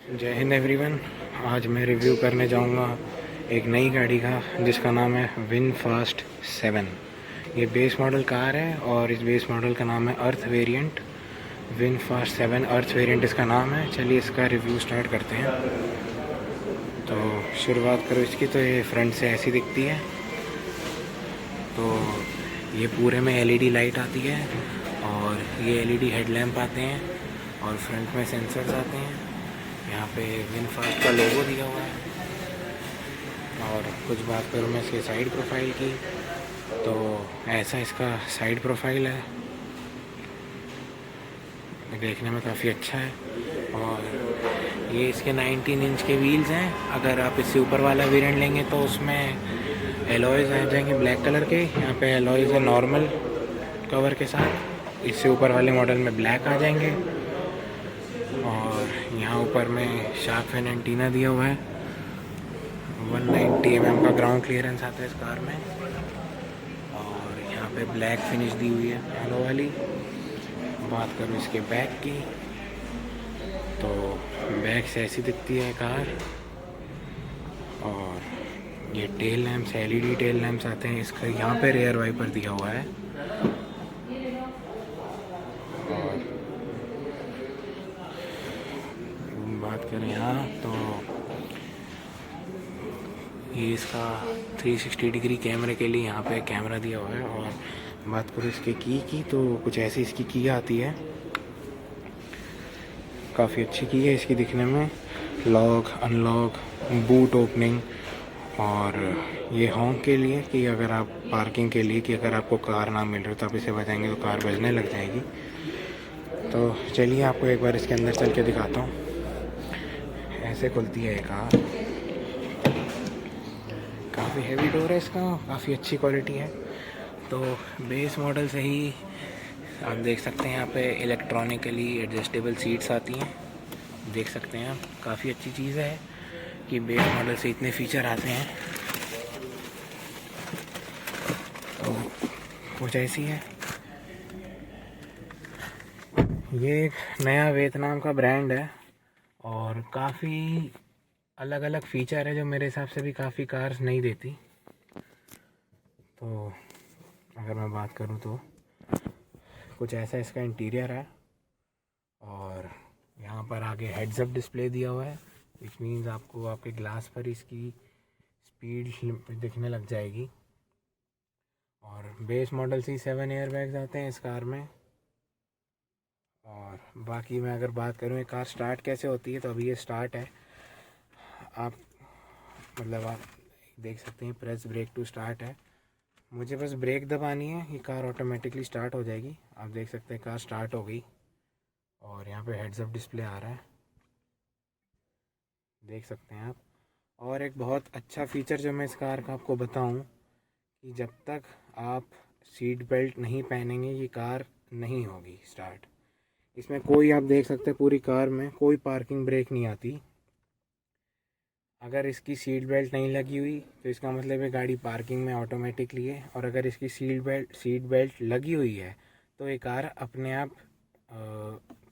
जय हिंद एवरीवन। आज मैं रिव्यू करने जाऊंगा एक नई गाड़ी का जिसका नाम है विनफास्ट 7। ये बेस मॉडल कार है और इस बेस मॉडल का नाम है अर्थ वेरिएंट। विनफास्ट 7 अर्थ वेरिएंट इसका नाम है। चलिए इसका रिव्यू स्टार्ट करते हैं। तो शुरुआत करो इसकी। तो ये फ्रंट से ऐसी दिखती है। तो ये पूरे में एलईडी लाइट आती है और ये एलईडी हेडलैम्प आते हैं और फ्रंट में सेंसर्स आते हैं। यहाँ पे विनफास्ट का लोगो दिया हुआ है। और कुछ बात करूँ मैं इसके साइड प्रोफाइल की, तो ऐसा इसका साइड प्रोफाइल है। देखने में काफ़ी अच्छा है। और ये इसके 19 इंच के व्हील्स हैं। अगर आप इससे ऊपर वाला वेरिएंट लेंगे तो उसमें एलॉयज़ आ जाएंगे ब्लैक कलर के। यहाँ पे एलॉयज़ है नॉर्मल कवर के साथ। इससे ऊपर वाले मॉडल में ब्लैक आ जाएंगे। और यहाँ ऊपर में शार्क फिन एंटीना दिया हुआ है। 190 mm का ग्राउंड क्लियरेंस आता है इस कार में। और यहाँ पे ब्लैक फिनिश दी हुई है येलो वाली। बात करूँ इसके बैक की, तो बैक से ऐसी दिखती है कार। और ये tail lamps LED tail lamps आते हैं। इसका यहाँ पे रेयर वाइपर दिया हुआ है। और बात करें यहाँ तो ये इसका 360 डिग्री कैमरे के लिए यहाँ पे कैमरा दिया हुआ है। और बात करूँ इसके की तो कुछ ऐसी इसकी की आती है। काफ़ी अच्छी की है इसकी दिखने में। Lock unlock, boot opening. और ये हॉर्न के लिए कि अगर आप पार्किंग के लिए कि अगर आपको कार ना मिल रही तो आप इसे बजाएंगे तो कार बजने लग जाएगी। तो चलिए आपको एक बार इसके अंदर चल के दिखाता हूँ। ऐसे खुलती है ये कार। काफ़ी हैवी डोर है इसका, काफ़ी अच्छी क्वालिटी है। तो बेस मॉडल से ही आप देख सकते हैं यहाँ पे इलेक्ट्रॉनिकली एडजस्टेबल सीट्स आती हैं। देख सकते हैं आप, काफ़ी अच्छी चीज़ है कि बेस मॉडल से इतने फीचर आते हैं। तो कुछ ऐसी है। ये एक नया वियतनाम का ब्रांड है और काफ़ी अलग अलग फीचर है जो मेरे हिसाब से भी काफ़ी कार्स नहीं देती। तो अगर मैं बात करूँ तो कुछ ऐसा इसका इंटीरियर है। और यहाँ पर आगे हेड्स अप डिस्प्ले दिया हुआ है, विच मीन्स आपको आपके ग्लास पर इसकी स्पीड दिखने लग जाएगी। और बेस मॉडल से 7 एयर बैग्स आते हैं इस कार में। और बाकी मैं अगर बात करूँ ये कार स्टार्ट कैसे होती है, तो अभी ये स्टार्ट है। आप देख सकते हैं प्रेस ब्रेक टू स्टार्ट है। मुझे बस ब्रेक दबानी है, ये कार ऑटोमेटिकली स्टार्ट हो जाएगी। आप देख सकते हैं कार स्टार्ट हो गई। और यहाँ पे हेड्स अप डिस्प्ले आ रहा है, देख सकते हैं आप। और एक बहुत अच्छा फीचर जो मैं इस कार का आपको बताऊं कि जब तक आप सीट बेल्ट नहीं पहनेंगे ये कार नहीं होगी स्टार्ट। इसमें कोई, आप देख सकते हैं पूरी कार में कोई पार्किंग ब्रेक नहीं आती। अगर इसकी सीट बेल्ट नहीं लगी हुई तो इसका मतलब है गाड़ी पार्किंग में ऑटोमेटिकली है। और अगर इसकी सीट बेल्ट लगी हुई है तो ये कार अपने आप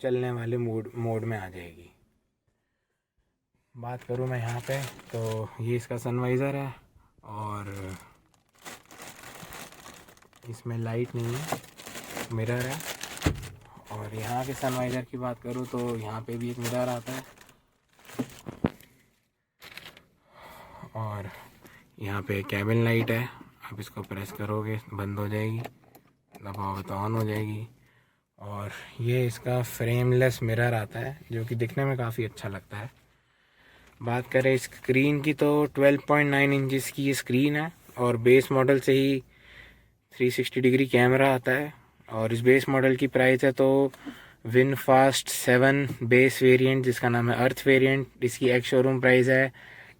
चलने वाले मोड में आ जाएगी। बात करूँ मैं यहाँ पे तो ये इसका सनवाइज़र है और इसमें लाइट नहीं है, मिरर है। और यहाँ के सनवाइज़र की बात करूँ तो यहाँ पे भी एक मिरर आता है। और यहाँ पे कैबिन लाइट है, आप इसको प्रेस करोगे बंद हो जाएगी, दबाओगे तो ऑन हो जाएगी। और ये इसका फ्रेमलेस मिरर आता है जो कि दिखने में काफ़ी अच्छा लगता है। बात करें स्क्रीन की तो 12.9 इंचज़ की ये स्क्रीन है। और बेस मॉडल से ही 360 डिग्री कैमरा आता है। और इस बेस मॉडल की प्राइस है तो विनफास्ट 7 बेस वेरिएंट जिसका नाम है अर्थ वेरिएंट, इसकी एक्स शोरूम प्राइस है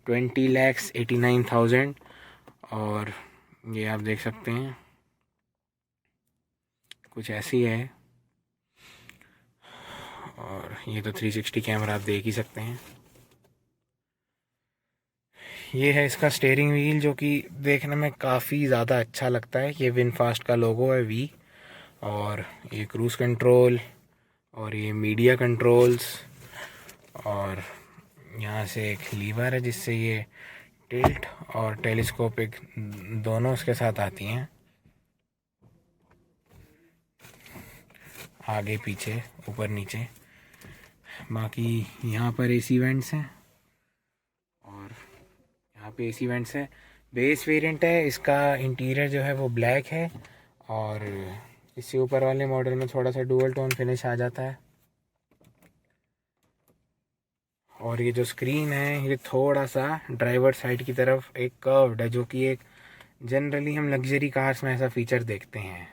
20,89,000। और ये आप देख सकते हैं कुछ ऐसी है। और ये तो 360 कैमरा आप देख ही सकते हैं। ये है इसका स्टीयरिंग व्हील जो कि देखने में काफ़ी ज़्यादा अच्छा लगता है। ये विनफास्ट का लोगो है वी। और ये क्रूज़ कंट्रोल और ये मीडिया कंट्रोल्स। और यहाँ से एक लीवर है जिससे ये टिल्ट और टेलीस्कोपिक दोनों उसके साथ आती हैं, आगे पीछे ऊपर नीचे। बाकी यहाँ पर एसी वेंट्स हैं और यहाँ पे एसी वेंट्स है। बेस वेरिएंट है इसका, इंटीरियर जो है वो ब्लैक है और इससे ऊपर वाले मॉडल में थोड़ा सा डुअल टोन फिनिश आ जाता है। और ये जो स्क्रीन है ये थोड़ा सा ड्राइवर साइड की तरफ एक कर्व्ड है, जो कि एक जनरली हम लग्जरी कार्स में ऐसा फीचर देखते हैं।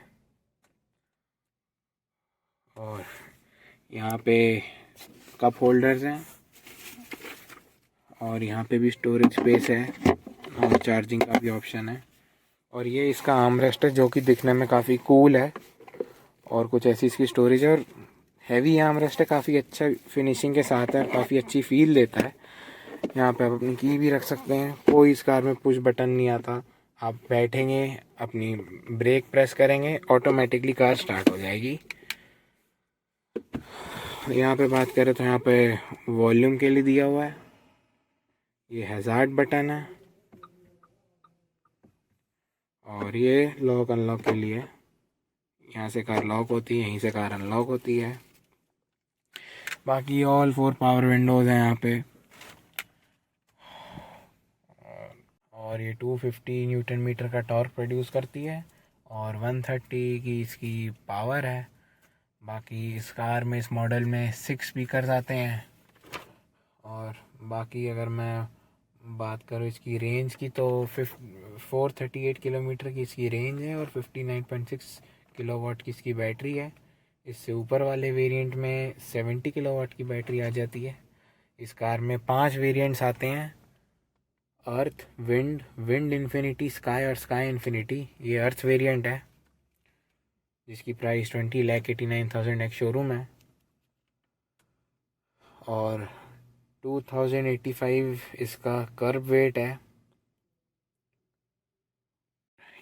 और यहाँ पे कप होल्डर्स हैं और यहाँ पे भी स्टोरेज स्पेस है और चार्जिंग का भी ऑप्शन है। और ये इसका आर्मरेस्ट है जो कि दिखने में काफ़ी कूल है और कुछ ऐसी इसकी स्टोरेज है। और हैवी आर्मरेस्ट है, काफ़ी अच्छा फिनिशिंग के साथ है, काफ़ी अच्छी फील देता है। यहाँ पे आप अपनी की भी रख सकते हैं। कोई इस कार में पुश बटन नहीं आता, आप बैठेंगे अपनी ब्रेक प्रेस करेंगे ऑटोमेटिकली कार स्टार्ट हो जाएगी। यहाँ पे बात करें तो यहाँ पे वॉल्यूम के लिए दिया हुआ है, ये हैज़ार्ड बटन है और ये लॉक अनलॉक के लिए, यहाँ से कार लॉक होती है, यहीं से कार अनलॉक होती है। बाकी ऑल 4 पावर विंडोज़ हैं यहाँ पे और ये 250 न्यूटन मीटर का टॉर्क प्रोड्यूस करती है और 130 की इसकी पावर है। बाकी इस कार में, इस मॉडल में 6 स्पीकर्स आते हैं। और बाकी अगर मैं बात करूँ इसकी रेंज की तो 438 किलोमीटर की इसकी रेंज है और 59.6 किलोवाट की इसकी बैटरी है। इससे ऊपर वाले वेरिएंट में 70 किलोवाट की बैटरी आ जाती है। इस कार में 5 वेरिएंट्स आते हैं, अर्थ, विंड, विंड इन्फिनिटी, स्काई और स्काई इन्फिनिटी। ये अर्थ वेरिएंट है जिसकी प्राइस 20,89,000 एक शोरूम है और 2085 इसका कर्ब वेट है।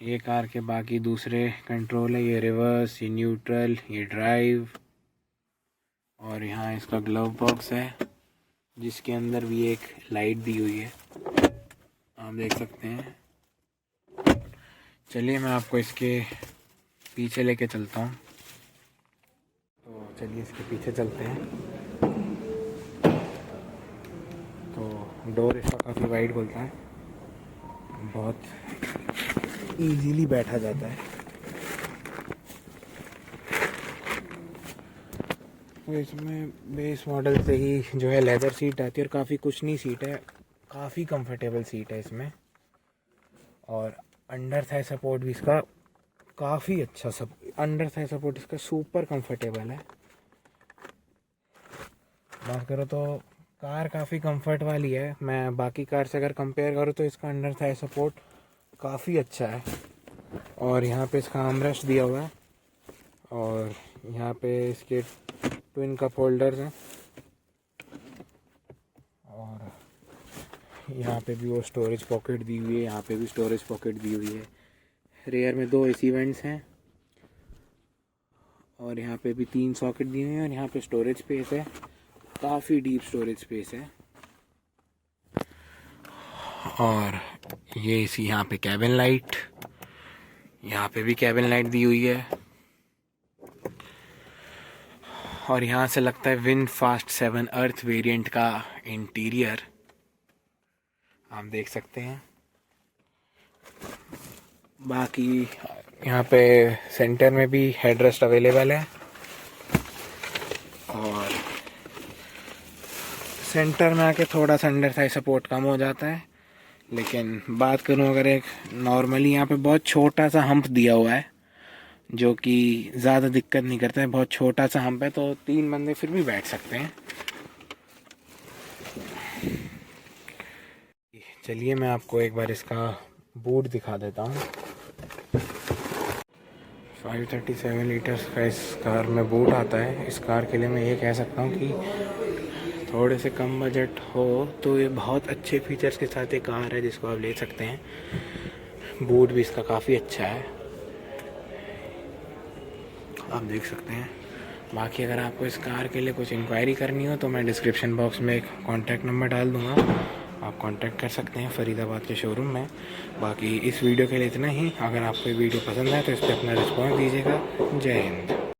ये कार के बाकी दूसरे कंट्रोल है, ये रिवर्स, ये न्यूट्रल, ये ड्राइव और यहाँ इसका ग्लव बॉक्स है जिसके अंदर भी एक लाइट दी हुई है, आप देख सकते हैं। चलिए मैं आपको इसके पीछे लेके चलता हूँ। तो चलिए इसके पीछे चलते हैं। तो डोर इसका काफ़ी वाइड खुलता है, बहुत इजीली बैठा जाता है। तो इसमें बेस मॉडल से ही जो है लेदर सीट आती है और काफ़ी कुशनी सीट है, काफ़ी कंफर्टेबल सीट है इसमें। और अंडर थाई सपोर्ट भी इसका काफ़ी अच्छा, सब अंडर थाई सपोर्ट इसका सुपर कंफर्टेबल है। बात करो तो कार काफ़ी कंफर्ट वाली है। मैं बाकी कार से अगर कंपेयर करूँ तो इसका अंडर थाई सपोर्ट काफ़ी अच्छा है। और यहाँ पे इसका आर्मरेस्ट दिया हुआ है और यहाँ पे इसके ट्विन कप होल्डर्स हैं और यहाँ पे भी वो स्टोरेज पॉकेट दी हुई है, यहाँ पे भी स्टोरेज पॉकेट दी हुई है। रेयर में 2 एसी वेंट्स हैं और यहाँ पे भी 3 सॉकेट दिए हुए हैं और यहाँ पे स्टोरेज स्पेस है, काफ़ी डीप स्टोरेज स्पेस है। और ये इसी यहाँ पे कैबिन लाइट, यहाँ पे भी कैबिन लाइट दी हुई है और यहाँ से लगता है विनफास्ट 7 अर्थ वेरिएंट का इंटीरियर, आप देख सकते हैं। बाकी यहाँ पे सेंटर में भी हेडरेस्ट अवेलेबल है और सेंटर में आके थोड़ा सा अंडर थाई सपोर्ट कम हो जाता है। लेकिन बात करूँ अगर एक नॉर्मली, यहाँ पे बहुत छोटा सा हम्प दिया हुआ है जो कि ज़्यादा दिक्कत नहीं करता है, बहुत छोटा सा हम्प है तो 3 बंदे फिर भी बैठ सकते हैं। चलिए मैं आपको एक बार इसका बूट दिखा देता हूँ। 537 लीटर्स का इस कार में बूट आता है। इस कार के लिए मैं ये कह सकता हूँ कि थोड़े से कम बजट हो तो ये बहुत अच्छे फीचर्स के साथ एक कार है जिसको आप ले सकते हैं। बूट भी इसका काफ़ी अच्छा है, आप देख सकते हैं। बाकी अगर आपको इस कार के लिए कुछ इंक्वायरी करनी हो तो मैं डिस्क्रिप्शन बॉक्स में एक कॉन्टैक्ट नंबर डाल दूँगा, आप कांटेक्ट कर सकते हैं फरीदाबाद के शोरूम में। बाकी इस वीडियो के लिए इतना ही। अगर आपको ये वीडियो पसंद आए तो इस पर अपना रिस्पॉन्स दीजिएगा। जय हिंद।